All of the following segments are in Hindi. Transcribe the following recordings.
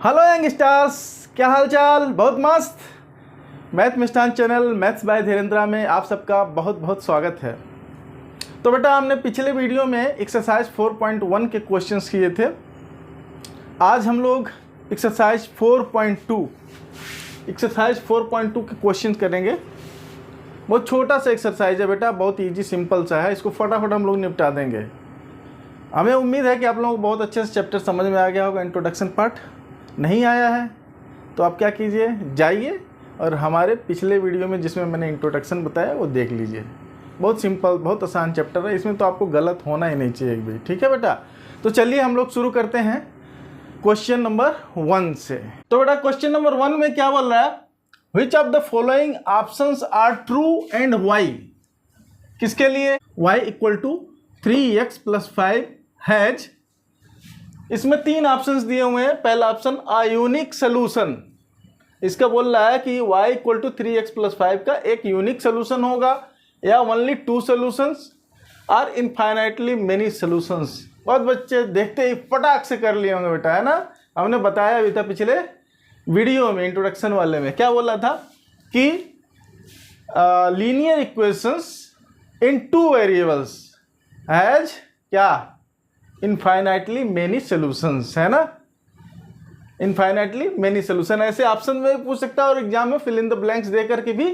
हेलो यंग स्टार्स, क्या हाल चाल। बहुत मस्त। Math Mishthan channel maths by धीरेन्द्रा में आप सबका बहुत बहुत स्वागत है। तो बेटा, हमने पिछले वीडियो में एक्सरसाइज 4.1 के क्वेश्चंस किए थे। आज हम लोग एक्सरसाइज 4.2 के क्वेश्चंस करेंगे। बहुत छोटा सा एक्सरसाइज है बेटा, बहुत इजी सिंपल सा है। इसको फटाफट हम लोग निपटा देंगे। हमें उम्मीद है कि आप लोगों को बहुत अच्छे से चैप्टर समझ में आ गया होगा। इंट्रोडक्शन पार्ट नहीं आया है तो आप क्या कीजिए, जाइए और हमारे पिछले वीडियो में जिसमें मैंने इंट्रोडक्शन बताया वो देख लीजिए। बहुत सिंपल, बहुत आसान चैप्टर है। इसमें तो आपको गलत होना ही नहीं चाहिए एक भी। ठीक है बेटा, तो चलिए हम लोग शुरू करते हैं क्वेश्चन नंबर 1 से। तो बेटा, क्वेश्चन नंबर 1 में क्या बोल रहा है, which of the following options are true and why. किसके लिए? y equal to 3x + 5 has, इसमें 3 ऑप्शंस दिए हुए हैं। पहला ऑप्शन अ यूनिक सोल्यूशन, इसका बोल रहा है कि y इक्वल टू 3x + 5 का एक यूनिक सोल्यूशन होगा, या ओनली 2 सॉल्यूशंस और इनफाइनाइटली मेनी सॉल्यूशंस। बहुत बच्चे देखते ही फटाक से कर लिए होंगे बेटा, है ना। हमने बताया भी था पिछले वीडियो में, इंट्रोडक्शन वाले में क्या बोला था कि linear equations in 2 variables has क्या, इनफाइनाइटली मेनी सॉल्यूशंस, है ना। इनफाइनाइटली मेनी सॉल्यूशन ऐसे ऑप्शन में भी पूछ सकता है और एग्जाम में फिल इन द ब्लैंक्स दे करके भी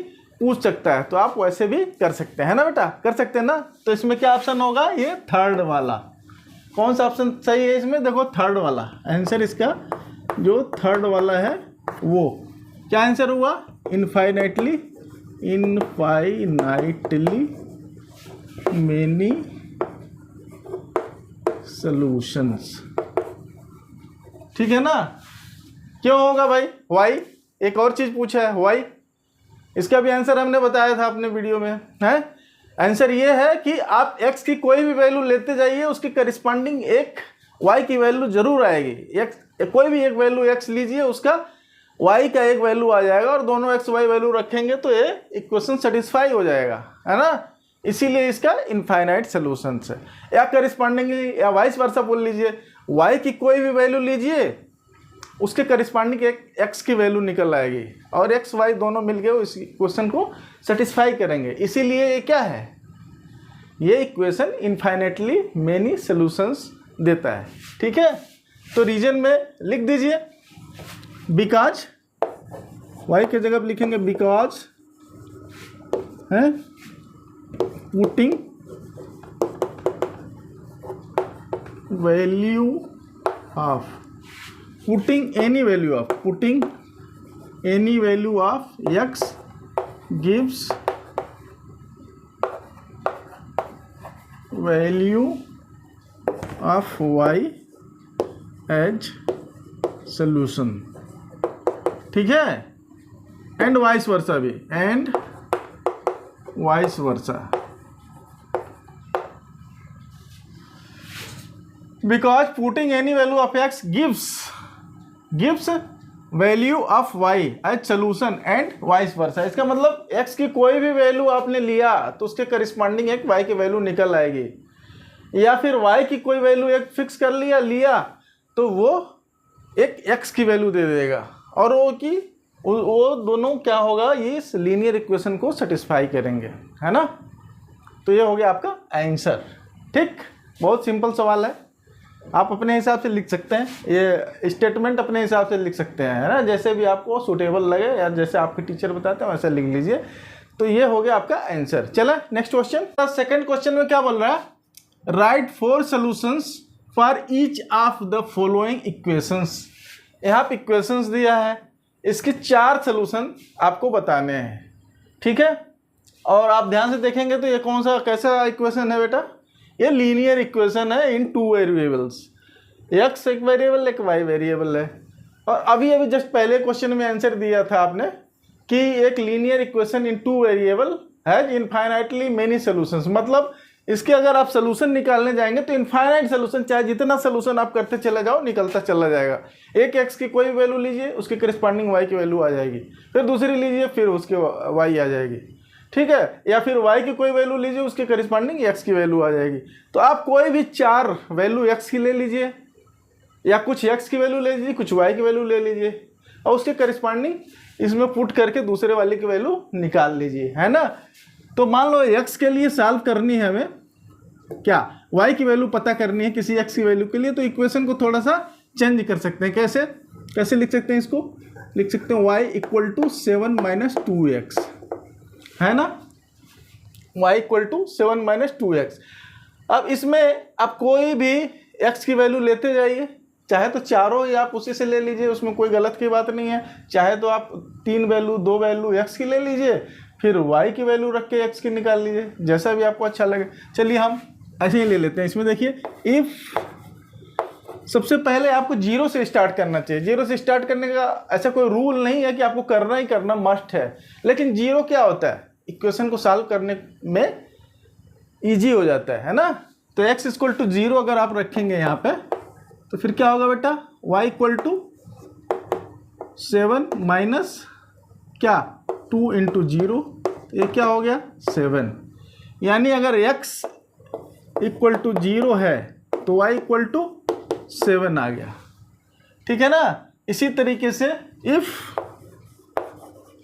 पूछ सकता है। तो आप वैसे भी कर सकते हैं ना बेटा, कर सकते हैं ना। तो इसमें क्या ऑप्शन होगा, ये थर्ड वाला। कौन सा ऑप्शन सही है इसमें? देखो थर्ड वाला आंसर, इसका जो थर्ड वाला है वो क्या आंसर हुआ, इनफाइनाइटली मेनी सॉल्यूशंस। ठीक है ना। क्यों होगा भाई वाई? एक और चीज पूछा है वाई, इसका भी आंसर हमने बताया था अपने वीडियो में, है। आंसर ये है कि आप x की कोई भी वैल्यू लेते जाइए, उसकी करस्पॉन्डिंग एक y की वैल्यू जरूर आएगी। कोई भी एक वैल्यू x लीजिए, उसका y का एक वैल्यू आ जाएगा और दोनों x y वैल्यू रखेंगे तो ये इक्वेशन सेटिस्फाई हो जाएगा, है ना। इसीलिए इसका इनफाइनाइट सॉल्यूशंस है। या करस्पॉन्डिंगली या वाइस वर्सा बोल लीजिए, y की कोई भी वैल्यू लीजिए, उसके करस्पॉन्डिंग एक x की वैल्यू निकल आएगी और x y दोनों मिलके इस इक्वेशन को सेटिस्फाई करेंगे। इसीलिए ये क्या है, ये इक्वेशन इनफाइनाइटली मेनी सॉल्यूशंस देता है। ठीक है, तो रीजन में लिख दीजिए बिकॉज, y के जगह लिखेंगे बिकॉज, है putting value of, putting any value of x gives value of y as solution। ठीक है, एंड वाइस वर्सा भी, and vice versa. Because putting any value of x gives value of y as solution and vice versa. इसका मतलब x की कोई भी वैल्यू आपने लिया तो उसके करस्पॉन्डिंग एक y की वैल्यू निकल आएगी, या फिर y की कोई वैल्यू एक फिक्स कर लिया तो वो एक x की वैल्यू दे देगा, और वो दोनों क्या होगा, ये इस लीनियर इक्वेशन को सेटिस्फाई करेंगे, है ना। तो ये हो गया आपका आंसर। ठीक, बहुत सिंपल सवाल है, आप अपने हिसाब से लिख सकते हैं, ये स्टेटमेंट अपने हिसाब से लिख सकते हैं, है ना। जैसे भी आपको सूटेबल लगे या जैसे आपके टीचर बताते हैं वैसे लिख लीजिए। तो ये हो गया आपका आंसर। चला नेक्स्ट क्वेश्चन। सेकंड क्वेश्चन में क्या बोल रहा है, right 4 solutions for each of the following equations. यहाँ पे इक्वेशंस दिया है, इसके 4 सॉल्यूशन आपको बताने हैं। ठीक है, और आप ध्यान से देखेंगे तो ये कौन सा कैसा इक्वेशन है बेटा, ये लीनियर इक्वेशन है इन 2 वेरिएबल्स। x एक वेरिएबल, एक y वेरिएबल है। और अभी जस्ट पहले क्वेश्चन में आंसर दिया था आपने कि एक linear equation in 2 variable has infinitely many solutions. मतलब इसके अगर आप सोल्यूशन निकालने जाएंगे तो इनफाइनाइट सोल्यूशन, चाहे जितना सोल्यूशन आप करते चले जाओ निकलता चला जाएगा। एक x की कोई वैल्यू लीजिए, उसके करस्पॉन्डिंग y की वैल्यू आ जाएगी, फिर दूसरी लीजिए, फिर उसके y आ जाएगी। ठीक है, या फिर y की कोई वैल्यू लीजिए, उसके करस्पॉन्डिंग x की वैल्यू आ जाएगी। तो आप कोई भी 4 वैल्यू x की ले लीजिए, या कुछ x की वैल्यू ले लीजिए, कुछ y की वैल्यू ले लीजिए और उसके करस्पॉन्डिंग इसमें पुट करके दूसरे वाले की वैल्यू निकाल लीजिए, है ना। तो मान लो x के लिए सॉल्व करनी है हमें क्या, y की वैल्यू पता करनी है किसी x की वैल्यू के लिए, तो इक्वेशन को थोड़ा सा चेंज कर सकते हैं। कैसे कैसे लिख सकते हैं इसको, लिख सकते हैं y equal to 7 minus 2x, है ना, y equal to 7 minus 2x। अब इसमें आप कोई भी x की वैल्यू लेते जाइए, चाहे तो चारों ही आप उसी से ले लीजिए, उसमें कोई गलत की बात नहीं है। चाहे तो आप 3 वैल्यू 2 वैल्यू x की ले लीजिए, फिर y की वैल्यू रख के x की निकाल लीजिए, जैसा भी आपको अच्छा लगे। चलिए हम ऐसे ही ले लेते हैं। इसमें देखिए इफ़ सबसे पहले आपको 0 से स्टार्ट करना चाहिए। 0 से स्टार्ट करने का ऐसा कोई रूल नहीं है कि आपको करना ही करना मस्ट है, लेकिन 0 क्या होता है, इक्वेशन को सॉल्व करने में ईजी हो जाता है ना। तो x इक्वल टू 0 अगर आप रखेंगे यहाँ पे तो फिर क्या होगा बेटा, y इक्वल टू 7 माइनस क्या 2 इंटू 0, ये क्या हो गया 7। यानी अगर x इक्वल टू 0 है तो y इक्वल टू 7 आ गया, ठीक है ना। इसी तरीके से इफ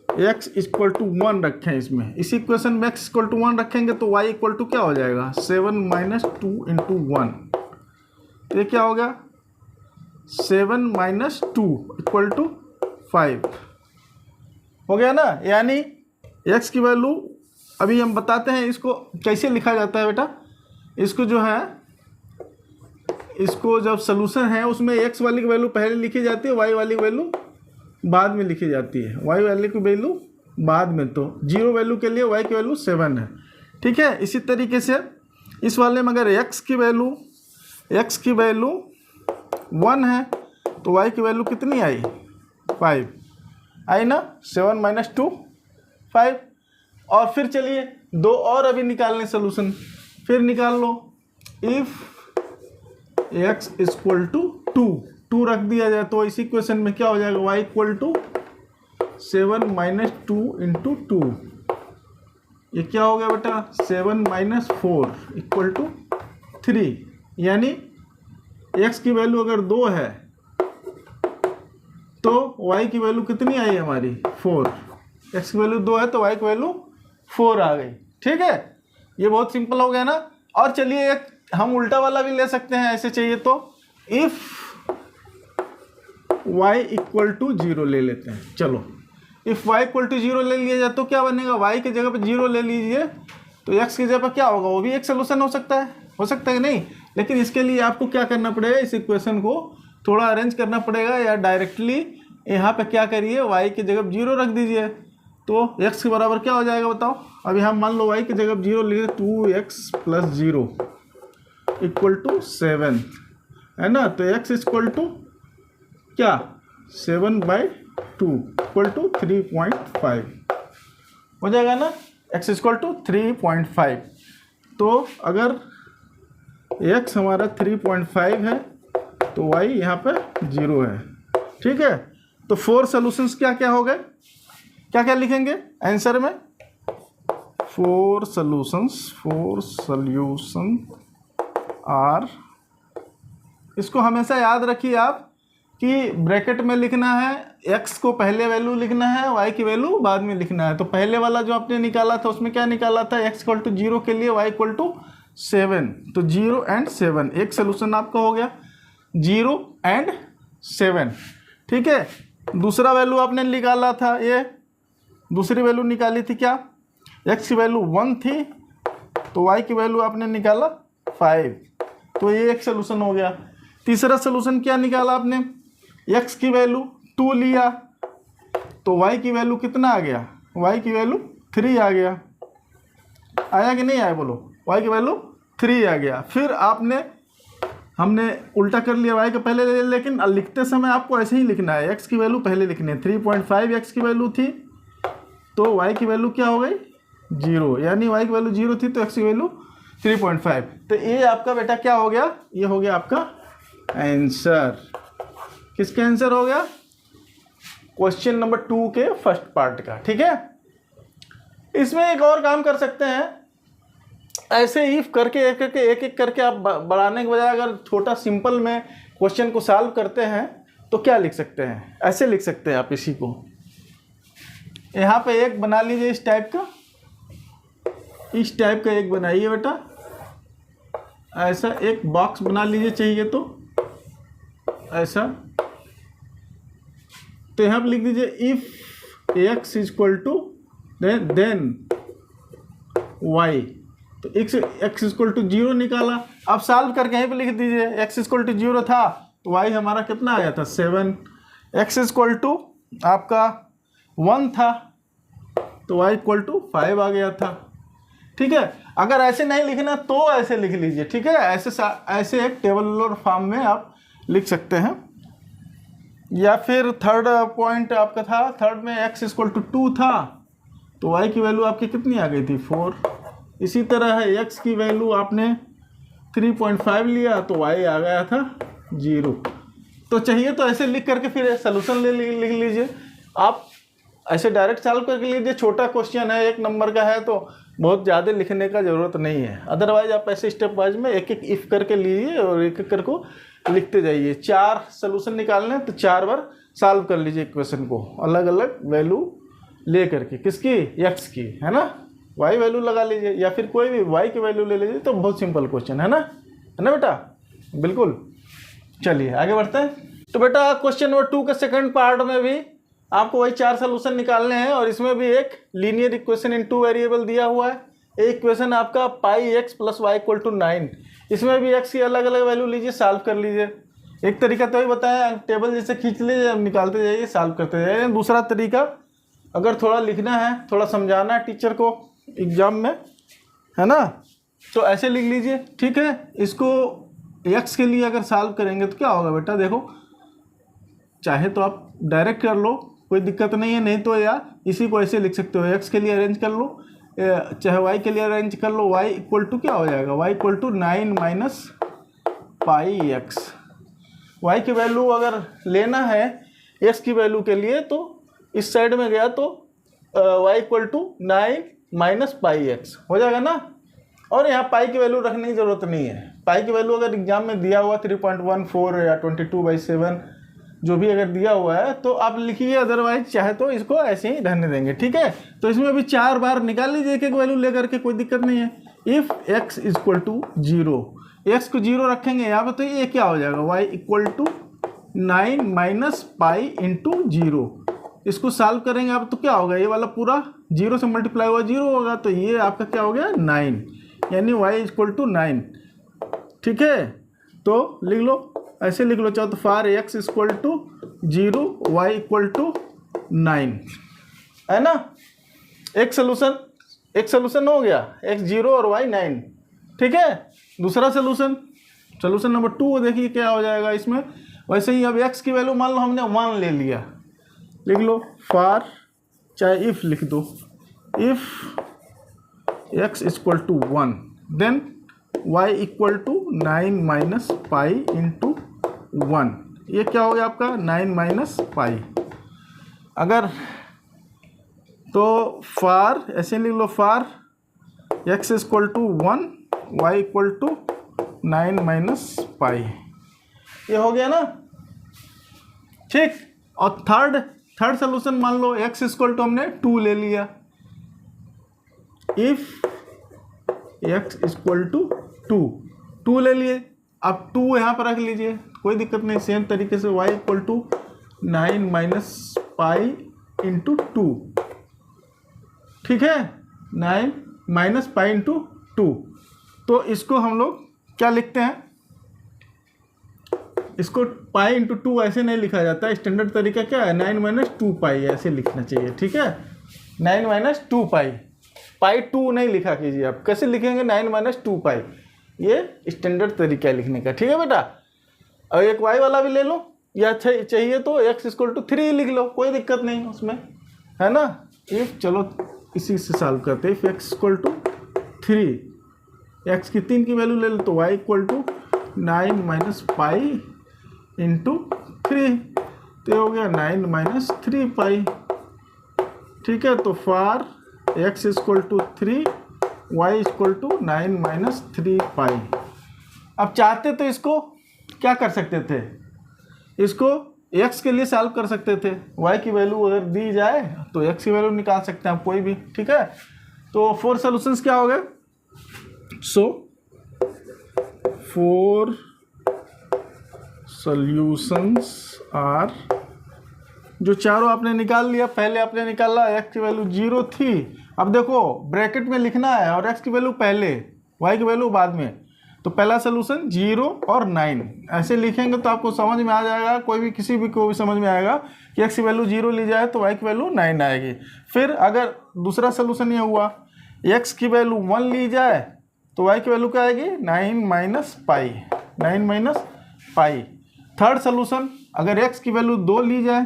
x इक्वल टू 1 रखें इसमें, इसी इक्वेशन में x इक्वल टू 1 रखेंगे तो y इक्वल टू क्या हो जाएगा 7 माइनस 2 इंटू 1, तो ये क्या हो गया 7 माइनस 2 इक्वल टू 5 हो गया ना। यानी x की वैल्यू अभी हम बताते हैं इसको कैसे लिखा जाता है बेटा। इसको जो है, इसको जब सोल्यूशन है उसमें x वाली की वैल्यू पहले लिखी जाती है, y वाली वैल्यू बाद में लिखी जाती है, y वाले की वैल्यू बाद में। तो 0 वैल्यू के लिए y की वैल्यू 7 है, ठीक है। इसी तरीके से इस वाले में अगर x की वैल्यू 1 है तो y की वैल्यू कितनी आई 5 आई ना, 7 माइनस 2 5। और फिर चलिए 2 और अभी निकालने सोल्यूशन, फिर निकाल लो। इफ़ x इक्वल टू 2 रख दिया जाए तो इसी क्वेश्चन में क्या हो जाएगा, y equal to 7 minus 2 into 2, ये क्या हो गया बेटा 7 माइनस 4 इक्वल टू 3। यानी x की वैल्यू अगर 2 है तो y की वैल्यू कितनी आई हमारी 4, x की वैल्यू 2 है तो y की वैल्यू 4 आ गई, ठीक है। ये बहुत सिंपल हो गया ना। और चलिए एक हम उल्टा वाला भी ले सकते हैं, ऐसे चाहिए तो इफ़ y इक्वल टू 0 ले लेते हैं। चलो इफ़ y इक्वल टू 0 ले लिया जाए तो क्या बनेगा, y की जगह पे 0 ले लीजिए तो x की जगह पर क्या होगा, वो भी एक सोल्यूशन हो सकता है नहीं। लेकिन इसके लिए आपको क्या करना पड़ेगा, इस इक्वेशन को थोड़ा अरेंज करना पड़ेगा, या डायरेक्टली यहाँ पे क्या करिए y की जगह 0 रख दीजिए तो x के बराबर क्या हो जाएगा बताओ। अभी हम मान लो y की जगह 0 लिखे 2x प्लस 0 इक्वल टू 7, है ना। तो x इक्वल टू क्या 7/2 इक्वल टू 3.5 हो जाएगा ना, x इक्वल टू 3.5। तो अगर x हमारा 3.5 है तो y यहाँ पे 0 है, ठीक है। तो 4 सॉल्यूशंस क्या क्या हो गए, क्या क्या लिखेंगे आंसर में, 4 सॉल्यूशन आर। इसको हमेशा याद रखिए आप कि ब्रैकेट में लिखना है, x को पहले वैल्यू लिखना है, y की वैल्यू बाद में लिखना है। तो पहले वाला जो आपने निकाला था उसमें क्या निकाला था, x इक्वल टू 0 के लिए y इक्वल टू 7, तो 0 and 7 एक सोल्यूशन आपका हो गया, 0 and 7, ठीक है। दूसरा वैल्यू आपने निकाला था, ये दूसरी वैल्यू निकाली थी क्या, x की वैल्यू 1 थी तो y की वैल्यू आपने निकाला 5, तो ये एक सोल्यूशन हो गया। तीसरा सोल्यूशन क्या निकाला आपने, x की वैल्यू 2 लिया तो y की वैल्यू कितना आ गया, y की वैल्यू 3 आ गया, आया कि नहीं आया बोलो, y की वैल्यू 3 आ गया। फिर हमने उल्टा कर लिया, y का पहले ले, लेकिन लिखते समय आपको ऐसे ही लिखना है, x की वैल्यू पहले लिखनी है। 3.5 x की वैल्यू थी तो y की वैल्यू क्या हो गई 0, यानी y की वैल्यू 0 थी तो x की वैल्यू 3.5। तो ये आपका बेटा क्या हो गया, ये हो गया आपका आंसर। किसका आंसर हो गया, क्वेश्चन नंबर 2 के फर्स्ट पार्ट का, ठीक है। इसमें एक और काम कर सकते हैं, ऐसे इफ करके एक एक करके आप बढ़ाने के बजाय अगर छोटा सिंपल में क्वेश्चन को सॉल्व करते हैं तो क्या लिख सकते हैं, ऐसे लिख सकते हैं आप इसी को। यहाँ पे एक बना लीजिए इस टाइप का, इस टाइप का एक बनाइए बेटा, ऐसा एक बॉक्स बना लीजिए चाहिए तो ऐसा। तो यहाँ पे लिख दीजिए if x equal to then y, तो x इक्वल टू 0 निकाला। अब सॉल्व करके यहीं पे लिख दीजिए x इक्वल टू 0 था तो y हमारा कितना आया था 7, x इक्वल टू आपका 1 था तो y इक्वल टू 5 आ गया था। ठीक है, अगर ऐसे नहीं लिखना तो ऐसे लिख लीजिए। ठीक है, ऐसे एक टेबलर फॉर्म में आप लिख सकते हैं। या फिर थर्ड पॉइंट आपका था, थर्ड में x इक्वल टू 2 था तो y की वैल्यू आपकी कितनी आ गई थी 4। इसी तरह है x की वैल्यू आपने 3.5 लिया तो y आ गया था 0। तो चाहिए तो ऐसे लिख करके फिर सलूशन लिख लीजिए आप, ऐसे डायरेक्ट सॉल्व करके लीजिए। छोटा क्वेश्चन है, 1 नंबर का है तो बहुत ज़्यादा लिखने का ज़रूरत नहीं है। अदरवाइज आप ऐसे स्टेप वाइज में एक एक इफ करके लीजिए और एक एक करके लिखते जाइए। 4 सलूशन निकालने तो 4 बार सॉल्व कर लीजिए इक्वेशन को, अलग अलग वैल्यू ले करके। किसकी, x की, है ना, y वैल्यू लगा लीजिए या फिर कोई भी y की वैल्यू ले लीजिए। तो बहुत सिंपल क्वेश्चन है ना बेटा, बिल्कुल। चलिए आगे बढ़ते हैं। तो बेटा क्वेश्चन नंबर 2 के सेकंड पार्ट में भी आपको वही 4 सलूशन निकालने हैं और इसमें भी एक लीनियर इक्वेशन इन 2 वेरिएबल दिया हुआ है। एक इक्वेशन आपका pi x plus y equal to 9, इसमें भी x की अलग अलग वैल्यू लीजिए, सॉल्व कर लीजिए। एक तरीका तो ही बताया, टेबल जैसे खींच लीजिए, निकालते जाइए, सॉल्व करते जाइए। दूसरा तरीका, अगर थोड़ा लिखना है, थोड़ा समझाना है टीचर को एग्जाम में, है ना, तो ऐसे लिख लीजिए। ठीक है, इसको x के लिए अगर सॉल्व करेंगे तो क्या होगा बेटा, देखो, चाहे तो आप डायरेक्ट कर लो, कोई दिक्कत नहीं है, नहीं तो या इसी को ऐसे लिख सकते हो, x के लिए अरेंज कर लो, चाहे y के लिए अरेंज कर लो। y इक्वल टू क्या हो जाएगा, y equal to 9 minus pi x। y की वैल्यू अगर लेना है x की वैल्यू के लिए तो इस साइड में गया तो y equal to 9 minus pi x हो जाएगा ना। और यहाँ पाई की वैल्यू रखने की ज़रूरत नहीं है। पाई की वैल्यू अगर एग्जाम में दिया हुआ 3.14 या 22/7 जो भी अगर दिया हुआ है तो आप लिखिए, अदरवाइज चाहे तो इसको ऐसे ही रहने देंगे। ठीक है, तो इसमें भी 4 बार निकाल लीजिए एक एक वैल्यू लेकर के, कोई दिक्कत नहीं है। If x equal to 0, x को 0 रखेंगे यहाँ पे तो ये क्या हो जाएगा, y equal to 9 minus pi into 0। इसको सॉल्व करेंगे आप तो क्या होगा, ये वाला पूरा 0 से मल्टीप्लाई हुआ 0 होगा, तो ये आपका क्या हो गया 9, यानी y इक्वल टू 9। ठीक है, तो लिख लो, ऐसे लिख लो चाहो तो, for x equal to 0 y equal to 9, है ना। एक सोल्यूशन हो गया, x 0 और y 9। ठीक है, दूसरा सोल्यूशन नंबर 2 देखिए क्या हो जाएगा इसमें। वैसे ही अब x की वैल्यू मान लो हमने 1 ले लिया, लिख लो फार, चाहे इफ लिख दो, if x equal to 1 then y equal to 9 minus pi into 1। ये क्या हो गया आपका 9 माइनस पाई। अगर तो फार ऐसे लिख लो, for x equal to 1 y equal to 9 minus pi. ये हो गया ना, ठीक। और थर्ड सोल्यूशन मान लो x इक्वल टू हमने 2 ले लिया, इफ x इक्वल टू 2 ले लिए। अब 2 यहाँ पर रख लीजिए, कोई दिक्कत नहीं। सेम तरीके से y equal to 9 minus pi into 2। ठीक है, 9 माइनस पाई इंटू 2। तो इसको हम लोग क्या लिखते हैं, इसको पाई इंटू 2 ऐसे नहीं लिखा जाता। स्टैंडर्ड तरीका क्या है, 9 माइनस 2 पाई ऐसे लिखना चाहिए। ठीक है, 9 माइनस 2 पाई 2 नहीं लिखा कीजिए आप। कैसे लिखेंगे, 9 माइनस 2 पाई, ये स्टैंडर्ड तरीका है लिखने का। ठीक है बेटा, और एक y वाला भी ले लो, या चाहिए तो x इक्वल टू 3 लिख लो, कोई दिक्कत नहीं उसमें, है ना। इफ चलो इसी से सॉल्व करते हैं, if x equal to 3, x की 3 की वैल्यू ले लो तो y equal to 9 minus pi into 3, तो हो गया 9 माइनस 3 पाई। ठीक है, तो for x equal to 3 y equal to 9 minus 3 pi. अब चाहते तो इसको क्या कर सकते थे, इसको x के लिए सॉल्व कर सकते थे। y की वैल्यू अगर दी जाए तो x की वैल्यू निकाल सकते हैं आप कोई भी, ठीक है। तो 4 सॉल्यूशंस क्या हो गए, सो 4 सॉल्यूशंस आर, जो चारों आपने निकाल लिया। पहले आपने निकाला x की वैल्यू 0 थी, अब देखो ब्रैकेट में लिखना है और x की वैल्यू पहले, y की वैल्यू बाद में। तो पहला सोल्यूशन 0 और 9 ऐसे लिखेंगे तो आपको समझ में आ जाएगा, कोई भी किसी भी को भी समझ में आएगा कि x की वैल्यू 0 ली जाए तो y की वैल्यू 9 आएगी। फिर अगर दूसरा सोल्यूशन ये हुआ x की वैल्यू 1 ली जाए तो y की वैल्यू क्या आएगी, 9 माइनस पाई, 9 माइनस पाई। थर्ड सोल्यूशन अगर x की वैल्यू 2 ली जाए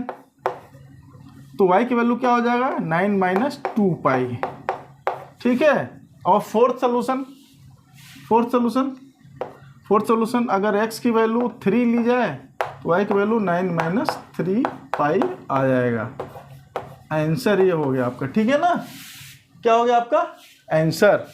तो y की वैल्यू क्या हो जाएगा, 9 माइनस 2 पाई, ठीक है। और फोर्थ सोल्यूशन अगर x की वैल्यू 3 ली जाए तो y की वैल्यू 9 माइनस 3 पाई आ जाएगा। आंसर ये हो गया आपका, ठीक है ना, क्या हो गया आपका आंसर।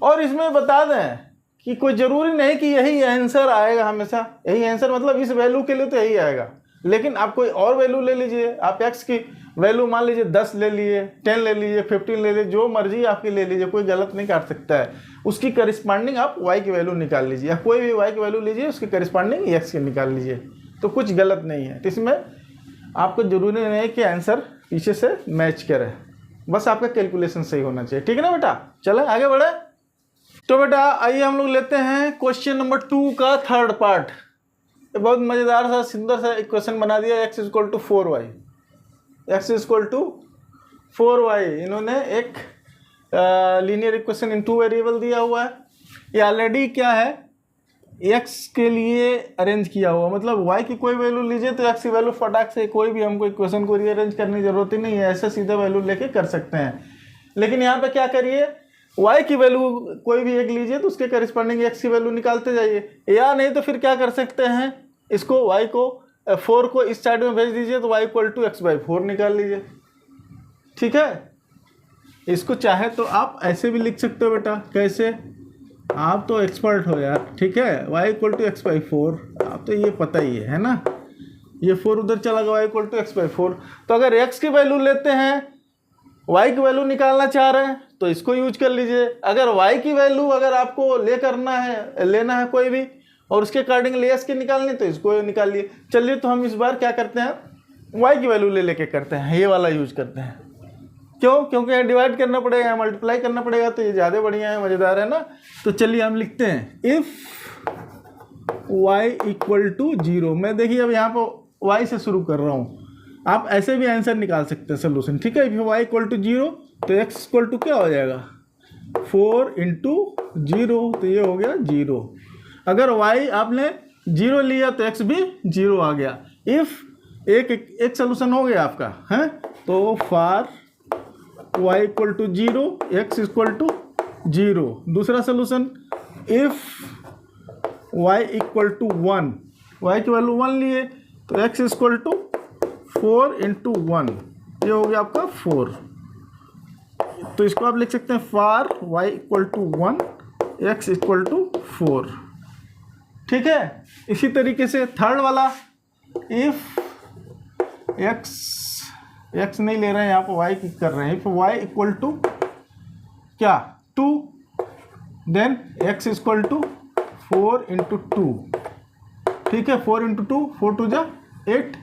और इसमें बता दें कि कोई ज़रूरी नहीं कि यही आंसर आएगा हमेशा, यही आंसर मतलब इस वैल्यू के लिए तो यही आएगा, लेकिन आप कोई और वैल्यू ले लीजिए। आप x की वैल्यू मान लीजिए 10 ले लिए, 10 ले लीजिए, 15 ले लीजिए, जो मर्जी आपकी ले लीजिए, कोई गलत नहीं काट सकता है। उसकी करिस्पॉन्डिंग आप y की वैल्यू निकाल लीजिए, या कोई भी y की वैल्यू लीजिए, उसकी करिस्पॉन्डिंग x की निकाल लीजिए, तो कुछ गलत नहीं है। तो इसमें आपको जरूरी नहीं है कि आंसर पीछे से मैच करे, बस आपका कैलकुलेशन सही होना चाहिए, ठीक है ना बेटा। चले आगे बढ़े। तो बेटा आइए हम लोग लेते हैं क्वेश्चन नंबर 2 का थर्ड पार्ट। बहुत मज़ेदार सा सुंदर सा एक क्वेश्चन बना दिया, x equal to 4y, x equal to 4y। इन्होंने एक लीनियर इक्वेशन इन 2 वेरिएबल दिया हुआ है। ये ऑलरेडी क्या है, x के लिए अरेंज किया हुआ, मतलब y की कोई वैल्यू लीजिए तो x की वैल्यू फटाक से, कोई भी हमको इक्वेशन को रीअरेंज करने की जरूरत ही नहीं है, ऐसे सीधे वैल्यू लेके कर सकते हैं। लेकिन यहाँ पे क्या करिए, y की वैल्यू कोई भी एक लीजिए तो उसके करिस्पॉन्डिंग x की वैल्यू निकालते जाइए, या नहीं तो फिर क्या कर सकते हैं, इसको y को 4 को इस साइड में भेज दीजिए तो y इक्वल टू x/4 निकाल लीजिए, ठीक है। इसको चाहे तो आप ऐसे भी लिख सकते हो बेटा, कैसे, आप तो एक्सपर्ट हो यार, ठीक है। y इक्वल टू x/4, आप तो ये पता ही है ना, ये 4 उधर चला गया, y इक्वल टू x/4। तो अगर x की वैल्यू लेते हैं, y की वैल्यू निकालना चाह रहे हैं तो इसको यूज कर लीजिए। अगर y की वैल्यू अगर आपको लेना है कोई भी और उसके अकॉर्डिंग s के निकालनी तो इसको निकालिए। चलिए तो हम इस बार क्या करते हैं, y की वैल्यू लेके करते हैं, ये वाला यूज करते हैं। क्यों, क्योंकि डिवाइड करना पड़ेगा, मल्टीप्लाई करना पड़ेगा, तो ये ज़्यादा बढ़िया है, मज़ेदार है ना। तो चलिए हम लिखते हैं इफ़ y इक्वल टू 0। मैं देखिए अब यहाँ पर y से शुरू कर रहा हूँ, आप ऐसे भी आंसर निकाल सकते हैं सोल्यूशन, ठीक है। इफ y इक्वल टू 0 तो x इक्वल टू क्या हो जाएगा, 4 इंटू 0, तो ये हो गया 0। अगर y आपने 0 लिया तो x भी 0 आ गया। इफ़ एक सोल्यूशन हो गया आपका, है, तो for y equal to 0 x equal to 0। दूसरा solution if y equal to 1, y की वैल्यू 1 लिए तो x इक्वल टू 4 इंटू 1, ये हो गया आपका 4। तो इसको आप लिख सकते हैं for y equal to 1 x equal to 4, ठीक है। इसी तरीके से थर्ड वाला इफ x नहीं ले रहे हैं यहाँ पर, y की कर रहे हैं। इफ y इक्वल टू क्या 2, then x equal to 4 into 2, ठीक है। 4 इंटू 2, 4 2 जा 8,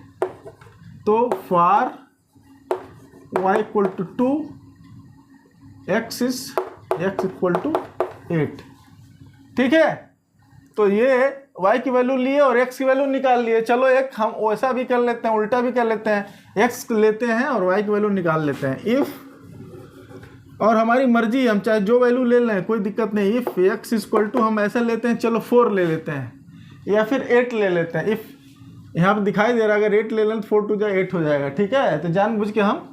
तो for y equal to 2 x equal to 8, ठीक है। तो ये y की वैल्यू लिए और x की वैल्यू निकाल लिए। चलो एक हम वैसा भी कर लेते हैं, उल्टा भी कर लेते हैं, x लेते हैं और y की वैल्यू निकाल लेते हैं। इफ़, और हमारी मर्जी, हम चाहे जो वैल्यू ले लें, कोई दिक्कत नहीं। इफ़ x इक्वल टू हम ऐसा लेते हैं, चलो 4 ले लेते हैं या फिर 8 ले लेते हैं। इफ़ यहाँ पर दिखाई दे रहा है, अगर 8 ले लें तो 4 2 जा 8 हो जाएगा, ठीक है। तो जानबूझ के हम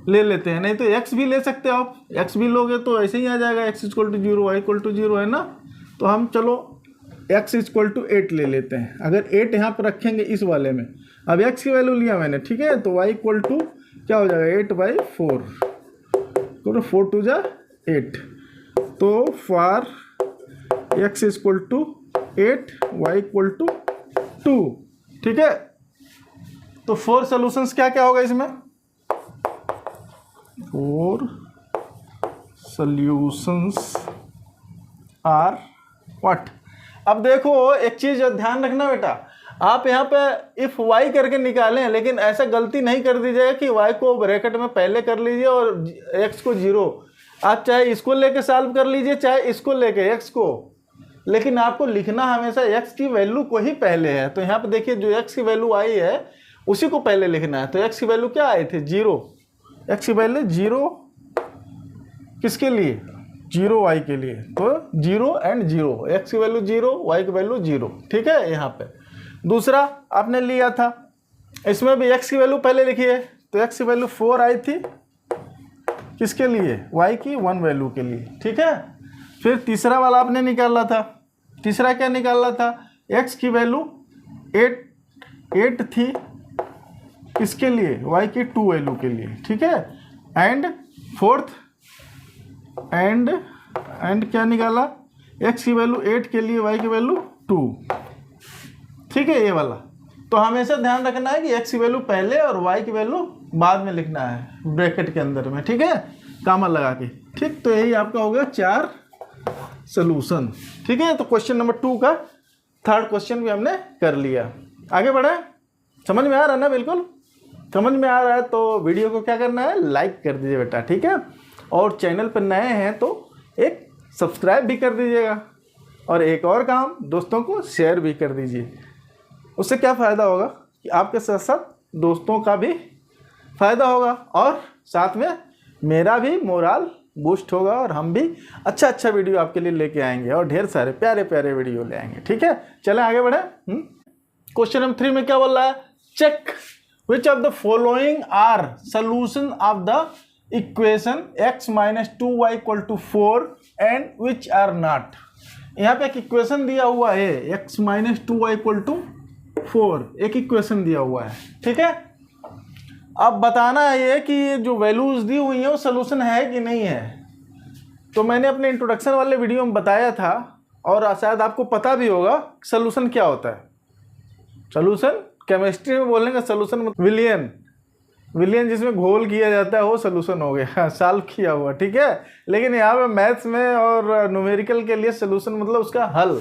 ले लेते हैं, नहीं तो x भी ले सकते हो आप, x भी लोगे तो ऐसे ही आ जाएगा, x equal to 0 y equal to 0, है ना। तो हम चलो x इक्वल टू 8 ले लेते हैं। अगर 8 यहाँ पर रखेंगे इस वाले में, अब x की वैल्यू लिया मैंने, ठीक है, तो y इक्वल टू क्या हो जाएगा 8/4, तो 4 2 जा 8। तो for x equal to 8 y equal to 2। ठीक है, तो 4 सॉल्यूशंस क्या क्या होगा इसमें, 4 सॉल्यूशंस आर व्हाट। अब देखो एक चीज ध्यान रखना बेटा, आप यहाँ पे इफ y करके निकालें, लेकिन ऐसा गलती नहीं कर दीजिएगा कि y को ब्रैकेट में पहले कर लीजिए और x को 0। आप चाहे इसको लेके सॉल्व कर लीजिए चाहे इसको लेके x को, लेकिन आपको लिखना हमेशा x की वैल्यू को ही पहले है। तो यहाँ पे देखिए जो x की वैल्यू आई है उसी को पहले लिखना है। तो x की वैल्यू क्या आई थी, 0। x की वैल्यू 0 किसके लिए, 0 y के लिए। तो 0 एंड 0, x की वैल्यू 0, y की वैल्यू 0। ठीक है, यहाँ पे दूसरा आपने लिया था, इसमें भी x की वैल्यू पहले लिखिए। तो x की वैल्यू 4 आई थी किसके लिए, y की 1 वैल्यू के लिए। ठीक है, फिर तीसरा वाला आपने निकाला था, तीसरा क्या निकाला था, x की वैल्यू 8 थी किसके लिए, y की 2 वैल्यू के लिए। ठीक है, एंड फोर्थ एंड क्या निकाला, x की वैल्यू 8 के लिए, y की वैल्यू 2। ठीक है, ये वाला। तो हमेशा ध्यान रखना है कि x की वैल्यू पहले और y की वैल्यू बाद में लिखना है ब्रैकेट के अंदर में। ठीक है, कामा लगा के। ठीक, तो यही आपका हो गया 4 सॉल्यूशन। ठीक है, तो क्वेश्चन नंबर 2 का थर्ड क्वेश्चन भी हमने कर लिया। आगे बढ़े, समझ में आ रहा है ना, बिल्कुल समझ में आ रहा है तो वीडियो को क्या करना है, लाइक कर दीजिए बेटा। ठीक है, और चैनल पर नए हैं तो एक सब्सक्राइब भी कर दीजिएगा, और एक और काम, दोस्तों को शेयर भी कर दीजिए। उससे क्या फ़ायदा होगा कि आपके साथ साथ दोस्तों का भी फ़ायदा होगा और साथ में मेरा भी मोरल बूस्ट होगा, और हम भी अच्छा वीडियो आपके लिए लेके आएंगे और ढेर सारे प्यारे वीडियो ले आएंगे। ठीक है, चलें आगे बढ़े। क्वेश्चन नंबर 3 में क्या बोल रहा है, check which of the following are solution of the equation x minus 2y equal to 4 and which are not. यहाँ पे एक इक्वेशन दिया हुआ है x minus 2y equal to 4, एक इक्वेशन दिया हुआ है। ठीक है, अब बताना है ये कि ये जो वैल्यूज दी हुई है वो सोल्यूशन है कि नहीं है। तो मैंने अपने इंट्रोडक्शन वाले वीडियो में बताया था, और शायद आपको पता भी होगा सोल्यूशन क्या होता है। सोल्यूशन केमिस्ट्री में बोलेंगे सोल्यूशन विलियन जिसमें घोल किया जाता है वो सोल्यूशन हो गया, सॉल्व किया हुआ। ठीक है, लेकिन यहाँ पे मैथ्स में और न्यूमेरिकल के लिए सोल्यूशन मतलब उसका हल।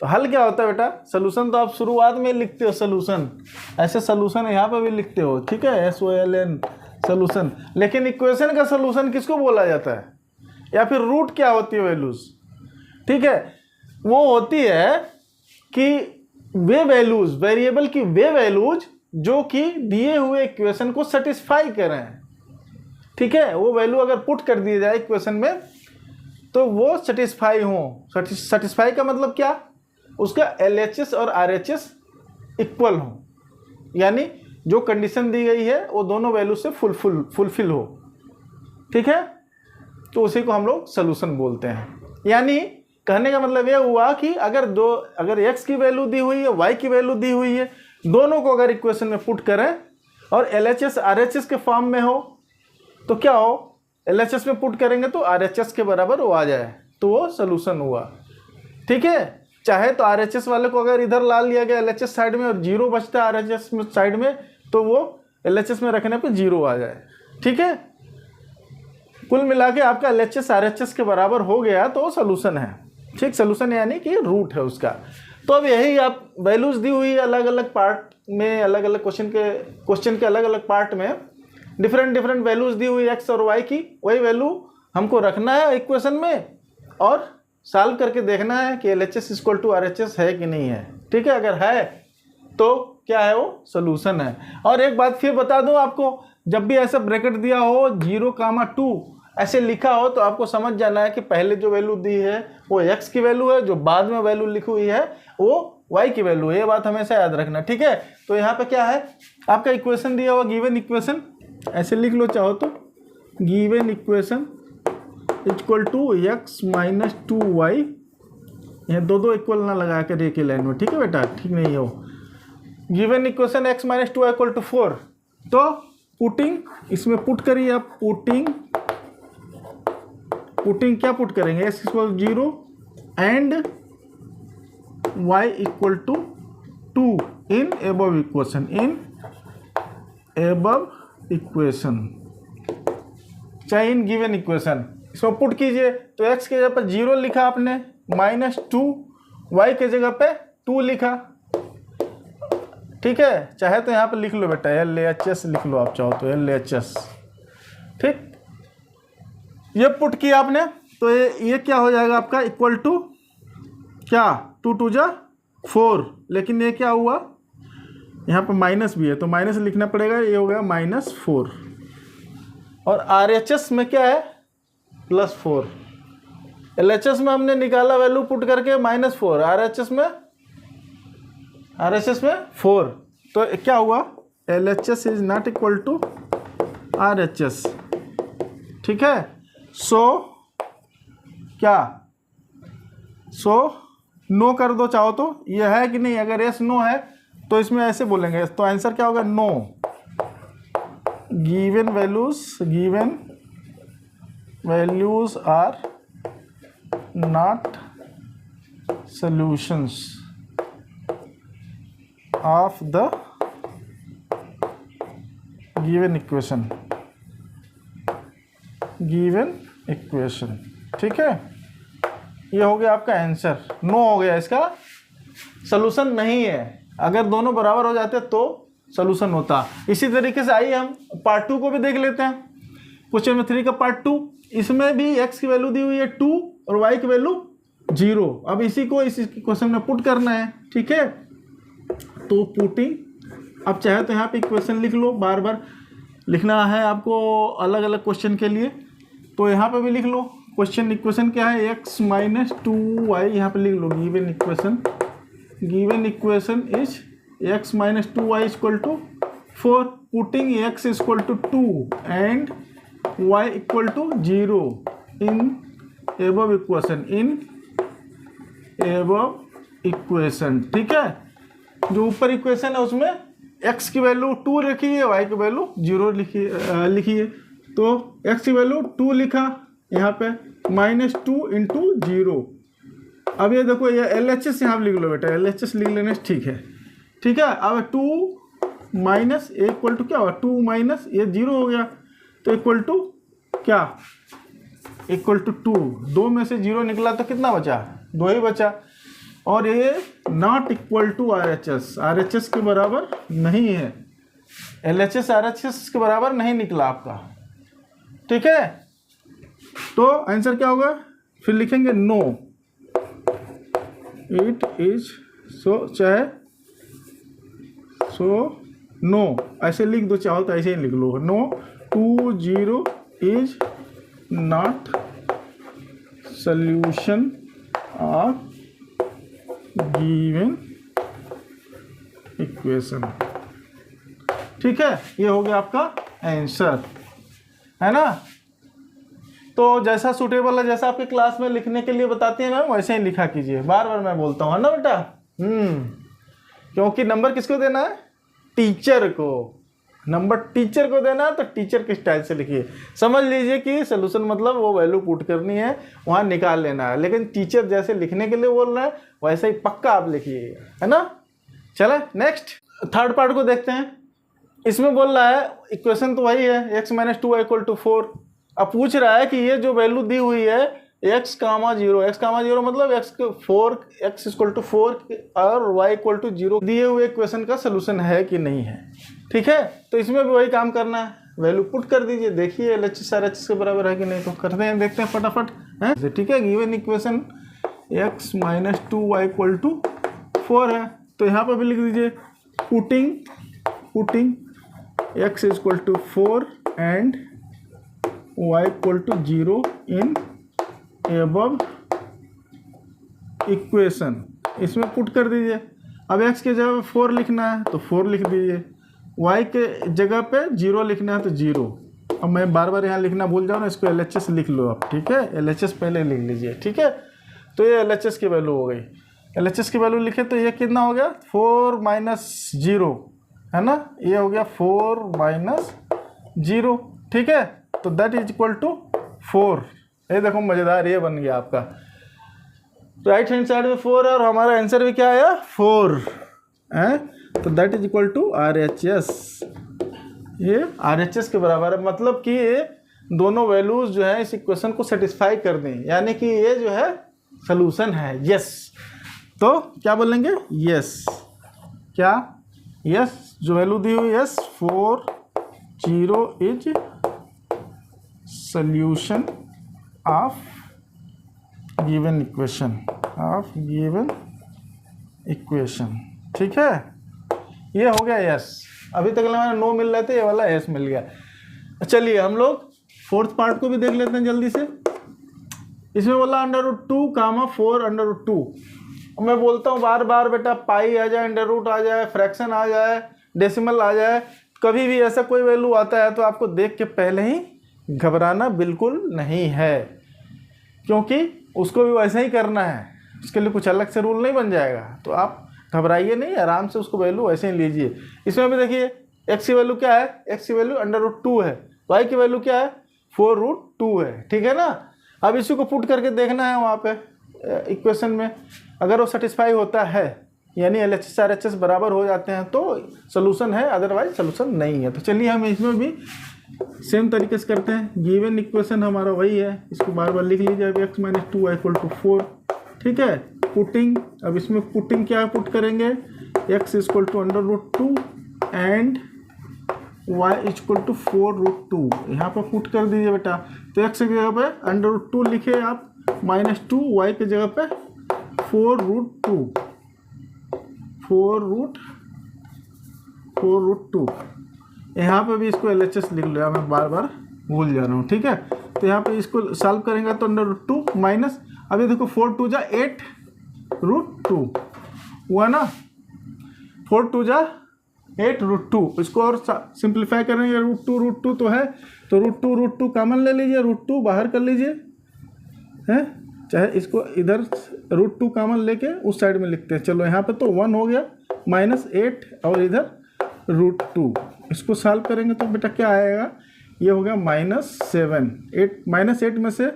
तो हल क्या होता है बेटा, सोल्यूशन तो आप शुरुआत में लिखते हो सोल्यूशन, ऐसे सोल्यूशन यहाँ पे भी लिखते हो। ठीक है, SOLN सोल्यूशन। लेकिन इक्वेशन का सोल्यूशन किसको बोला जाता है, या फिर रूट क्या होती है, वैल्यूज। ठीक है, वो होती है कि वे वैल्यूज, वेरिएबल की वे वैल्यूज जो कि दिए हुए इक्वेशन को सेटिस्फाई करें। ठीक है, वो वैल्यू अगर पुट कर दिया जाए इक्वेशन में तो वो सेटिस्फाई हो। सेटिस्फाई का मतलब क्या, उसका LHS और RHS इक्वल हो, यानी जो कंडीशन दी गई है वो दोनों वैल्यू से फुलफिल हो। ठीक है, तो उसी को हम लोग सोल्यूशन बोलते हैं। यानी कहने का मतलब ये हुआ कि अगर x की वैल्यू दी हुई है, y की वैल्यू दी हुई है, दोनों को अगर इक्वेशन में पुट करें और LHS RHS के फॉर्म में हो तो क्या हो, LHS में पुट करेंगे तो RHS के बराबर वो आ जाए तो वो सोल्यूशन हुआ। ठीक है, चाहे तो RHS वाले को अगर इधर ला लिया गया LHS साइड में और 0 बचता है RHS में साइड में, तो वो LHS में रखने पे 0 आ जाए। ठीक है, कुल मिला के आपका LHS RHS के बराबर हो गया तो वो सोल्यूशन है। ठीक, सोल्यूशन यानी कि रूट है उसका। तो अब यही आप वैल्यूज दी हुई अलग अलग पार्ट में, अलग अलग क्वेश्चन के अलग अलग पार्ट में डिफरेंट वैल्यूज दी हुई x और y की, वही वैल्यू हमको रखना है इक्वेशन में और सॉल्व करके देखना है कि LHS इक्वल टू RHS है कि नहीं है। ठीक है, अगर है तो क्या है, वो सोल्यूशन है। और एक बात फिर बता दूं आपको, जब भी ऐसा ब्रैकेट दिया हो 0,2 ऐसे लिखा हो तो आपको समझ जाना है कि पहले जो वैल्यू दी है वो x की वैल्यू है, जो बाद में वैल्यू लिखी हुई है वो y की वैल्यू है। ये बात हमेशा याद रखना। ठीक है, तो यहाँ पे क्या है, आपका इक्वेशन दिया हुआ गिवन इक्वेशन, ऐसे लिख लो चाहो तो, given equation equal to x minus 2y, यहाँ दो इक्वल ना लगा कर एक ही लाइन में। ठीक है बेटा, ठीक नहीं हो। Given equation x minus 2y equal to 4, तो पुटिंग इसमें पुट करिए आप, पुटिंग क्या पुट करेंगे, x equal 0 and y equal to 2 in above equation, चाहे इन गिवन इक्वेशन। इसको पुट कीजिए तो x के जगह पर 0 लिखा आपने, -2, y के जगह पे 2 लिखा, ठीक है। चाहे तो यहाँ पे लिख लो बेटा LHS लिख लो, आप चाहो तो LHS, ठीक। ये पुट किया आपने तो ये क्या हो जाएगा आपका, इक्वल टू क्या, 2 2 जा 4, लेकिन ये क्या हुआ, यहाँ पे माइनस भी है तो माइनस लिखना पड़ेगा, ये हो गया -4। और RHS में क्या है, +4। LHS में हमने निकाला वैल्यू पुट करके -4, RHS में 4, तो क्या हुआ, LHS is not equal to RHS, ठीक है। सो नो कर दो चाहो तो, ये है कि नहीं, अगर यस नो है तो इसमें ऐसे बोलेंगे, तो आंसर क्या होगा, no given values are not solutions of the given equation, ठीक है। ये हो गया आपका आंसर, नो हो गया, इसका सॉल्यूशन नहीं है। अगर दोनों बराबर हो जाते तो सॉल्यूशन होता। इसी तरीके से आइए हम पार्ट 2 को भी देख लेते हैं। क्वेश्चन नंबर 3 का पार्ट 2, इसमें भी x की वैल्यू दी हुई है 2 और y की वैल्यू 0। अब इसी को इस क्वेश्चन में पुट करना है, ठीक है। तो पुटिंग, अब चाहे तो यहाँ पे इक्वेशन लिख लो, बार बार लिखना है आपको अलग अलग क्वेश्चन के लिए, तो यहाँ पे भी लिख लो। इक्वेशन क्या है, x - 2y, यहाँ पे लिख लो given equation is x - 2y equal to 4, putting x equal to 2 and y equal to 0 in above equation, ठीक है। जो ऊपर इक्वेशन है उसमें x की वैल्यू 2 लिखिए, y की वैल्यू 0 लिखिए। तो x की वैल्यू 2 लिखा यहाँ पे, -2 इंटू 0। अब ये देखो, ये LHS यहाँ लिख लो बेटा, LHS लिख लेने से ठीक है। अब 2 माइनस ए इक्वल टू क्या होगा, 2 माइनस ये 0 हो गया, तो इक्वल टू क्या, इक्वल टू 2। 2 में से 0 निकला तो कितना बचा, 2 ही बचा। और ये नॉट इक्वल टू RHS के बराबर नहीं है, LHS RHS के बराबर नहीं निकला आपका, ठीक है। तो आंसर क्या होगा, फिर लिखेंगे नो इट इज नो, ऐसे लिख दो, चाहो तो ऐसे ही लिख लो, no 2 0 is not solution of given equation, ठीक है। ये हो गया आपका आंसर, है ना। तो जैसा सूटेबल है, जैसा आपके क्लास में लिखने के लिए बताती है मैम, वैसे ही लिखा कीजिए। बार बार मैं बोलता हूँ, है ना बेटा। क्योंकि नंबर किसको देना है, टीचर को। नंबर टीचर को देना है तो टीचर के स्टाइल से लिखिए। समझ लीजिए कि सोल्यूशन मतलब वो वैल्यू पुट करनी है, वहाँ निकाल लेना है, लेकिन टीचर जैसे लिखने के लिए बोल रहा है वैसे ही पक्का आप लिखिए, है ना। चले नेक्स्ट थर्ड पार्ट को देखते हैं। इसमें बोल रहा है इक्वेशन तो वही है, x - 2y = 4। अब पूछ रहा है कि ये जो वैल्यू दी हुई है x, 0 मतलब x = 4 और y = 0 दिए हुए इक्वेशन का सोल्यूशन है कि नहीं है, ठीक है। तो इसमें भी वही काम करना है, वैल्यू पुट कर दीजिए, देखिए LHS RHS के बराबर है कि नहीं। तो करते हैं, देखते हैं फटाफट, है ठीक है। गिवन इक्वेशन x - 2y = 4 है, तो यहाँ पर भी लिख दीजिए putting x = 4 and y = 0 in above equation. इसमें पुट कर दीजिए। अब x के जगह 4 लिखना है तो 4 लिख दीजिए, y के जगह पे 0 लिखना है तो 0। अब मैं बार बार यहाँ लिखना भूल जाऊँ ना, इसको LHS लिख लो आप, ठीक है। LHS पहले लिख लीजिए, ठीक है। तो ये LHS की वैल्यू हो गई। LHS की वैल्यू लिखे तो ये कितना हो गया, 4 - 0, है ना। ये हो गया 4 - 0, ठीक है। तो दैट इज इक्वल टू 4। ये देखो मज़ेदार, ये बन गया आपका राइट हैंड साइड में 4 है और हमारा आंसर भी क्या आया 4 है। तो that is equal to RHS। ये RHS के बराबर है, मतलब कि ये दोनों वैल्यूज जो है इस इक्वेशन को सेटिस्फाई कर दें, यानी कि ये जो है सलूशन है। यस, तो क्या बोलेंगे यस, क्या यस, जो वैल्यू दी हुई yes 4 0 is solution of given equation, ठीक है। ये हो गया यस। अभी तक हमारे नो मिल रहे थे, ये वाला यस मिल गया। चलिए हम लोग फोर्थ पार्ट को भी देख लेते हैं जल्दी से। इसमें बोला √2 कामा 4 √2। मैं बोलता हूँ बार बार बेटा पाई आ जाए, अंडर रूट आ जाए, फ्रैक्शन आ जाए, डेसिमल आ जाए, कभी भी ऐसा कोई वैल्यू आता है तो आपको देख के पहले ही घबराना बिल्कुल नहीं है, क्योंकि उसको भी वैसे ही करना है, उसके लिए कुछ अलग से रूल नहीं बन जाएगा। तो आप घबराइए नहीं, आराम से उसको वैल्यू ऐसे ही लीजिए। इसमें भी देखिए x की वैल्यू क्या है, x की वैल्यू √2 है, y की वैल्यू क्या है 4√2 है, ठीक है ना। अब इसी को पुट करके देखना है वहाँ पे इक्वेशन में, अगर वो सेटिस्फाई होता है यानी LHS RHS बराबर हो जाते हैं तो सोल्यूशन है, अदरवाइज सोल्यूशन नहीं है। तो चलिए हम इसमें भी सेम तरीके से करते हैं। गिवन इक्वेशन हमारा वही है, इसको बार बार लिख लीजिए। अब x - 2y = 4, ठीक है। पुटिंग, अब इसमें पुटिंग क्या पुट करेंगे, x = √2 एंड y = 4√2, यहाँ पर पुट कर दीजिए बेटा। तो x की जगह पे √2 लिखे आप, -2, y की जगह पे 4√2, यहाँ पे भी इसको LHS लिख लो, मैं बार बार भूल जा रहा हूँ, ठीक है। तो यहाँ पे इसको सॉल्व करेंगे तो √2 माइनस, अभी देखो 4 2 जा 8√2 हुआ ना, 4 2 जा 8√2। इसको और सिंप्लीफाई करेंगे, √2 तो है, तो √2 कॉमन ले लीजिए, √2 बाहर कर लीजिए, हैं, चाहे इसको इधर √2 कॉमन लेके उस साइड में लिखते हैं। चलो यहाँ पे तो 1 हो गया, -8 और इधर √2, इसको सॉल्व करेंगे तो बेटा क्या आएगा, ये हो गया -7। 8 में से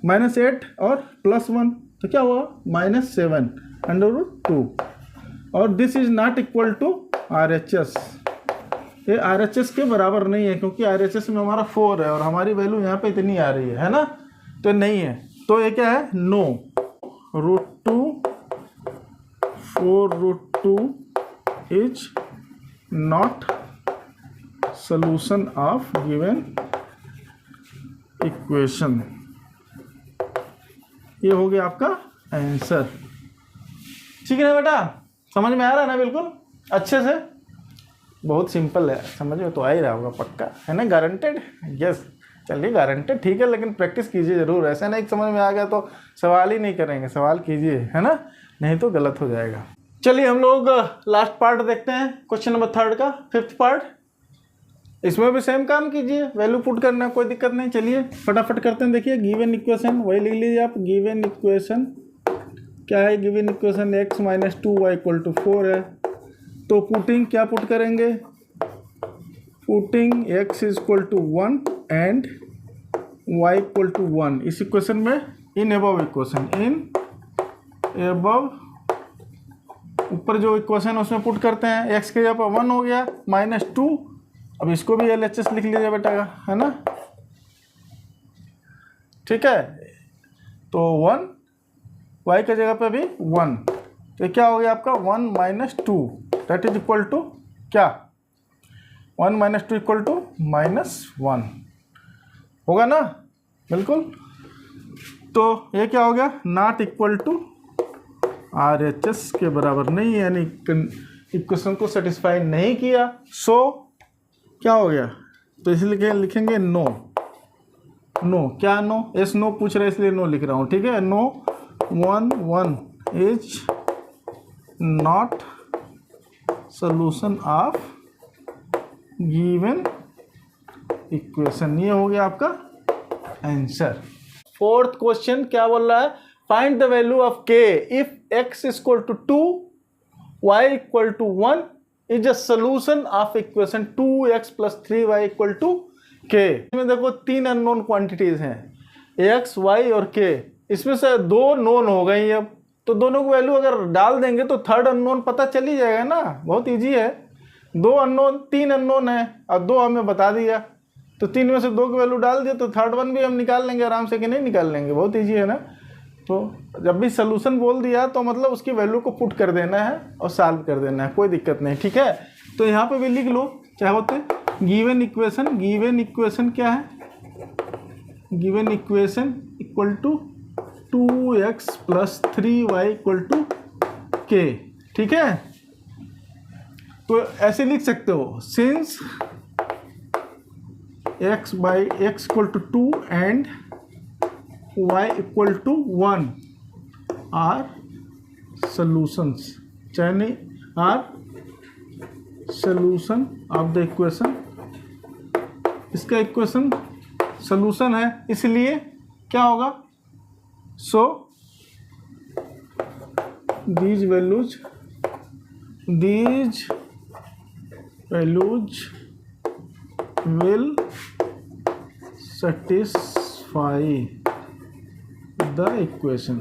-8 और +1 तो क्या हुआ -7 √2। और this is not equal to RHS, ये RHS के बराबर नहीं है, क्योंकि RHS में हमारा 4 है और हमारी वैल्यू यहाँ पे इतनी आ रही है ना, तो नहीं है। तो ये क्या है, no, √2 4√2 is not solution of given equation. ये हो गया आपका आंसर, ठीक है ना बेटा, समझ में आ रहा है ना बिल्कुल अच्छे से। बहुत सिंपल है, समझ में तो आ ही रहा होगा पक्का, है ना, गारंटेड। यस, चलिए गारंटेड ठीक है, लेकिन प्रैक्टिस कीजिए ज़रूर, ऐसा नहीं समझ में आ गया तो सवाल ही नहीं करेंगे, सवाल कीजिए, है ना, नहीं तो गलत हो जाएगा। चलिए हम लोग लास्ट पार्ट देखते हैं, क्वेश्चन नंबर 3 का 5th पार्ट। इसमें भी सेम काम कीजिए, वैल्यू पुट करना, कोई दिक्कत नहीं। चलिए फटाफट करते हैं। देखिए गिवन इक्वेशन वही लिख लीजिए आप, गिवन इक्वेशन क्या है, गिवन इक्वेशन x - 2y = 4 है। तो पुटिंग क्या पुट करेंगे, पुटिंग x = 1 एंड y = 1 इस इक्वेशन में, इन एबव इक्वेशन, इन एबव ऊपर जो इक्वेशन उसमें पुट करते हैं। x के जगह पर 1 हो गया, -2, अब इसको भी LHS लिख लीजिए बेटा का, है ना, ठीक है। तो 1, y की जगह पे भी 1, तो क्या हो गया आपका 1 - 2 दैट इज इक्वल टू क्या, 1 - 2 = -1 होगा ना, बिल्कुल। तो ये क्या हो गया, नॉट इक्वल टू RHS के बराबर नहीं, यानी इक्वेशन को सेटिस्फाई नहीं किया। सो क्या हो गया, तो इसलिए लिखेंगे नो, नो क्या, नो, एस नो पूछ रहे इसलिए नो लिख रहा हूँ, ठीक है। No 1 is not solution of given equation, ये हो गया आपका आंसर। 4th क्वेश्चन क्या बोल रहा है, find the value of k if x = 2 y = 1 is a solution of equation 2x + 3y = k। इसमें देखो 3 अननोन क्वांटिटीज हैं, x, y और k, इसमें से 2 नोन हो गई अब, तो दोनों को वैल्यू अगर डाल देंगे तो थर्ड अननोन पता चल ही जाएगा ना, बहुत इजी है। 3 अननोन है और 2 हमें बता दिया, तो 3 में से 2 की वैल्यू डाल दिया तो थर्ड वन भी हम निकाल लेंगे आराम से, कि नहीं निकाल लेंगे, बहुत ईजी है ना। तो जब भी सोल्यूशन बोल दिया तो मतलब उसकी वैल्यू को पुट कर देना है और सॉल्व कर देना है, कोई दिक्कत नहीं, ठीक है। तो यहाँ पे भी लिख लो क्या होते हैं गिवन इक्वेशन क्या है, given equation equal to 2x + 3y = k, ठीक है। तो ऐसे लिख सकते हो, since x = 2 and y = 1 are solutions, चाहे are solution of the equation, इसका इक्वेशन सॉल्यूशन है, इसलिए क्या होगा, सो these values will satisfy the equation।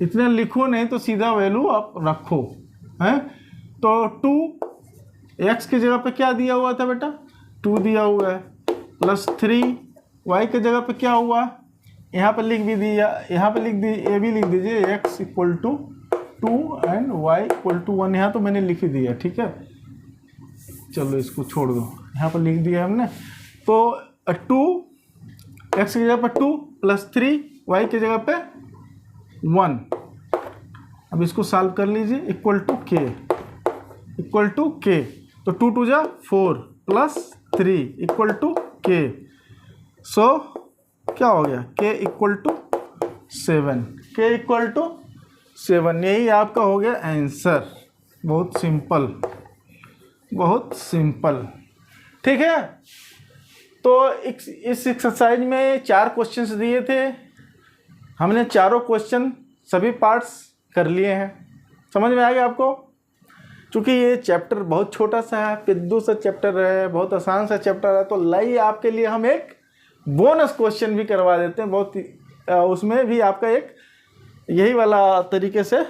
इतना लिखो नहीं तो सीधा वैल्यू आप रखो, हैं। तो 2x की जगह पे क्या दिया हुआ था बेटा, 2 दिया हुआ है, प्लस 3y की जगह पे क्या हुआ, यहाँ पे लिख भी दिया, यहाँ पे लिख दी, ये भी लिख दीजिए, x = 2 and y = 1, यहाँ तो मैंने लिख ही दिया, ठीक है। चलो इसको छोड़ दो, यहाँ पर लिख दिया हमने। तो 2x की जगह पर 2 + 3y की जगह पे 1। अब इसको सॉल्व कर लीजिए, इक्वल टू k, तो 2 × 2 = 4 + 3 = k। सो क्या हो गया, k = 7, यही आपका हो गया आंसर। बहुत सिंपल, ठीक है। तो इस एक्सरसाइज में 4 क्वेश्चंस दिए थे, हमने चारों क्वेश्चन सभी पार्ट्स कर लिए हैं। समझ में आ गया आपको? क्योंकि ये चैप्टर बहुत छोटा सा है, पिद्दू सा चैप्टर है, बहुत आसान सा चैप्टर है, तो लाइए आपके लिए हम एक बोनस क्वेश्चन भी करवा देते हैं, उसमें भी आपका एक यही वाला तरीके से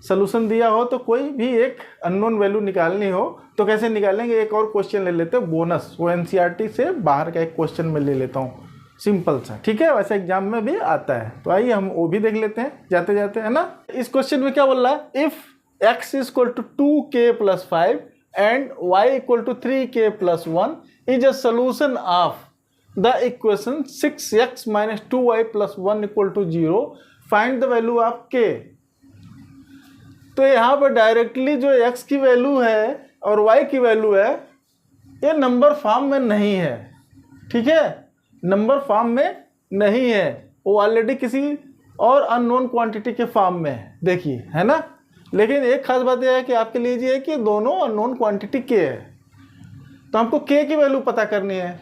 सलूशन दिया हो, तो कोई भी एक अननोन वैल्यू निकालनी हो तो कैसे निकालेंगे, एक और क्वेश्चन ले लेते हैं बोनस, वो एनसीईआरटी से बाहर का एक क्वेश्चन में ले लेता हूँ, सिंपल सा, ठीक है। वैसे एग्जाम में भी आता है, तो आइए हम वो भी देख लेते हैं जाते जाते, है ना। इस क्वेश्चन में क्या बोल रहा है, if x = 2k + 5 and y = 3k + 1 is a solution of the equation 6x - 2y + 1 = 0, find the value of k। तो यहाँ पर डायरेक्टली जो x की वैल्यू है और y की वैल्यू है, ये नंबर फॉर्म में नहीं है, ठीक है, नंबर फॉर्म में नहीं है, वो ऑलरेडी किसी और अननोन क्वांटिटी के फॉर्म में है, देखिए, है ना। लेकिन एक खास बात यह है कि आपके लिए है कि दोनों अननोन क्वांटिटी के है, तो हमको k की वैल्यू पता करनी है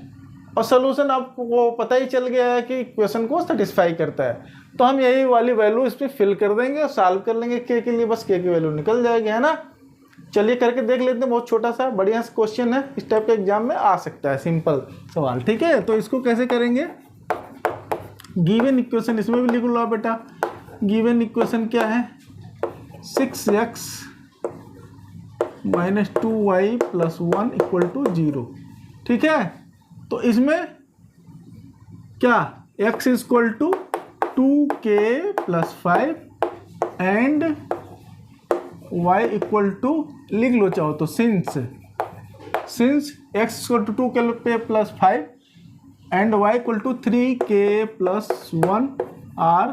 और सोल्यूशन आपको पता ही चल गया है कि क्वेश्चन को सेटिस्फाई करता है, तो हम यही वाली वैल्यू इसमें फिल कर देंगे और सॉल्व कर लेंगे k के लिए, बस k की वैल्यू निकल जाएगी, है ना। चलिए करके देख लेते हैं, बहुत छोटा सा बढ़िया सा क्वेश्चन है, इस टाइप के एग्जाम में आ सकता है, सिंपल सवाल, ठीक है। तो इसको कैसे करेंगे, गिवन इक्वेशन इसमें भी लिख लो बेटा। गिवन इक्वेशन क्या है, 6x - 2y + 1 = 0, ठीक है। तो इसमें क्या, x = 2k + 5 एंड y = लिख लो चाहो तो since x = 2k + 5 and y = 3k + 1 are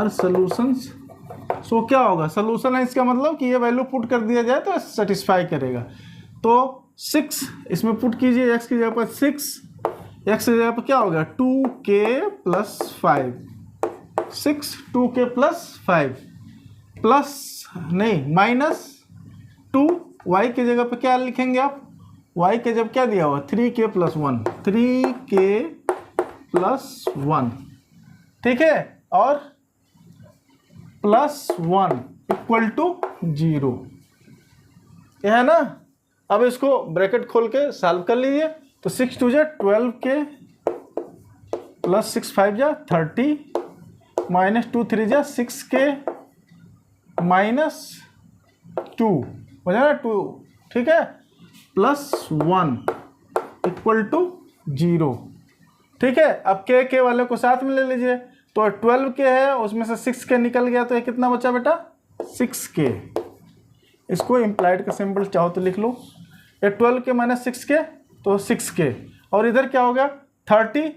solutions. So क्या होगा, सॉल्यूशन है, इसका मतलब कि ये वैल्यू पुट कर दिया जाए तो सेटिस्फाई करेगा। तो 6 इसमें पुट कीजिए, x की जगह पर 6, x की जगह पर क्या होगा, 2k + 5, 6 2k + 5 प्लस नहीं -2, y की जगह पे क्या लिखेंगे आप, y के जब क्या दिया हुआ, 3k + 1, 3k + 1, ठीक है, और +1 = 0, यह है ना। अब इसको ब्रैकेट खोल के सॉल्व कर लीजिए, तो 6 × 2 = 12k + 6 × 5 = 30, -2 3 जा 6k -2 हो जाएगा 2, ठीक है, +1 = 0, ठीक है। अब के वाले को साथ में ले लीजिए, तो 12k है, उसमें से 6k निकल गया, तो ये कितना बचा बेटा 6k। इसको इम्प्लाइड का सिंबल चाहो तो लिख लो, ये 12k - 6k तो 6k, और इधर क्या हो गया 30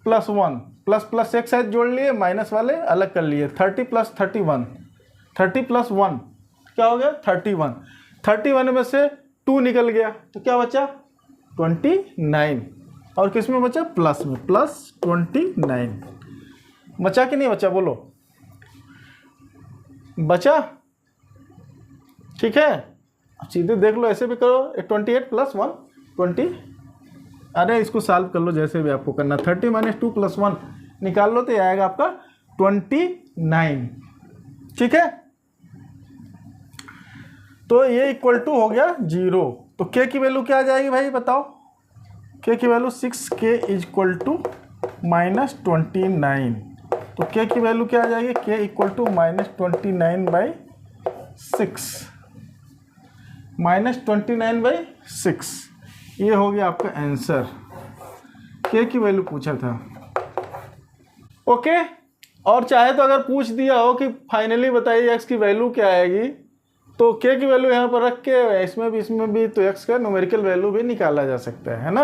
+ 1 प्लस एक साइड जोड़ लिए, माइनस वाले अलग कर लिए, 30 + 31, 30 + 1 क्या हो गया 31, 31 में से 2 निकल गया, तो क्या बचा 29, और किस में बचा प्लस में, +29 बचा कि नहीं बचा, बोलो बचा, ठीक है। अब सीधे देख लो, ऐसे भी करो, 28 + 1 20, अरे इसको सॉल्व कर लो जैसे भी आपको करना, 30 - 2 + 1 निकाल लो, तो ये आएगा आपका 29, ठीक है। तो ये = हो गया 0, तो k की वैल्यू क्या आ जाएगी भाई बताओ, k की वैल्यू 6k = -29, तो k की वैल्यू क्या आ जाएगी, k = -29/6, -29/6, ये हो गया आपका आंसर, k की वैल्यू पूछा था, ओके। और चाहे तो अगर पूछ दिया हो कि फाइनली बताइए x की वैल्यू क्या आएगी, तो k की वैल्यू यहाँ पर रख के इसमें भी तो x का न्यूमेरिकल वैल्यू भी निकाला जा सकता है ना।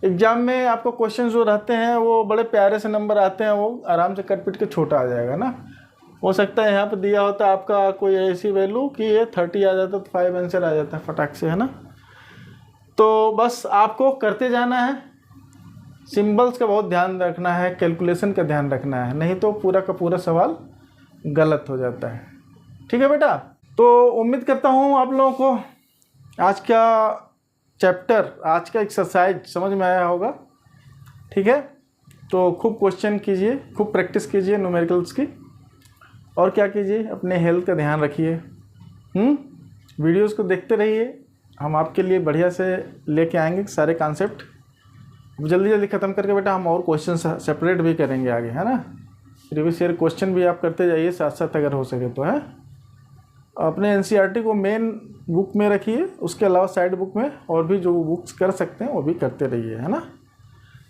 एग्जाम में आपको क्वेश्चन जो रहते हैं वो बड़े प्यारे से नंबर आते हैं, वो आराम से कट पिट के छोटा आ जाएगा ना। हो सकता है यहाँ पर दिया होता आपका कोई ऐसी वैल्यू कि ये 30 आ जाता तो 5 आंसर आ जाता है फटाक से, है ना। तो बस आपको करते जाना है, सिंबल्स का बहुत ध्यान रखना है, कैलकुलेशन का ध्यान रखना है, नहीं तो पूरा का पूरा सवाल गलत हो जाता है, ठीक है बेटा। तो उम्मीद करता हूँ आप लोगों को आज का चैप्टर, आज का एक्सरसाइज समझ में आया होगा, ठीक है। तो खूब क्वेश्चन कीजिए, खूब प्रैक्टिस कीजिए न्यूमेरिकल्स की, और क्या कीजिए अपने हेल्थ का ध्यान रखिए, वीडियोस को देखते रहिए, हम आपके लिए बढ़िया से लेके आएंगे सारे कॉन्सेप्ट। जल्दी जल्दी ख़त्म करके बेटा हम और क्वेश्चन सेपरेट भी करेंगे आगे, है ना। प्रीवियस ईयर क्वेश्चन भी आप करते जाइए साथ साथ अगर हो सके तो, है। अपने एनसीईआरटी को मेन बुक में रखिए, उसके अलावा साइड बुक में और भी जो बुक्स कर सकते हैं वो भी करते रहिए, है ना।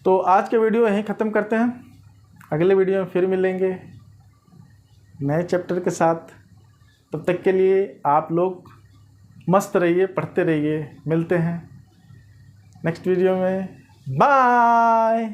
तो आज के वीडियो यहीं ख़त्म करते हैं, अगले वीडियो में फिर मिलेंगे नए चैप्टर के साथ। तब तक के लिए आप लोग मस्त रहिए, पढ़ते रहिए, मिलते हैं नेक्स्ट वीडियो में, बाय।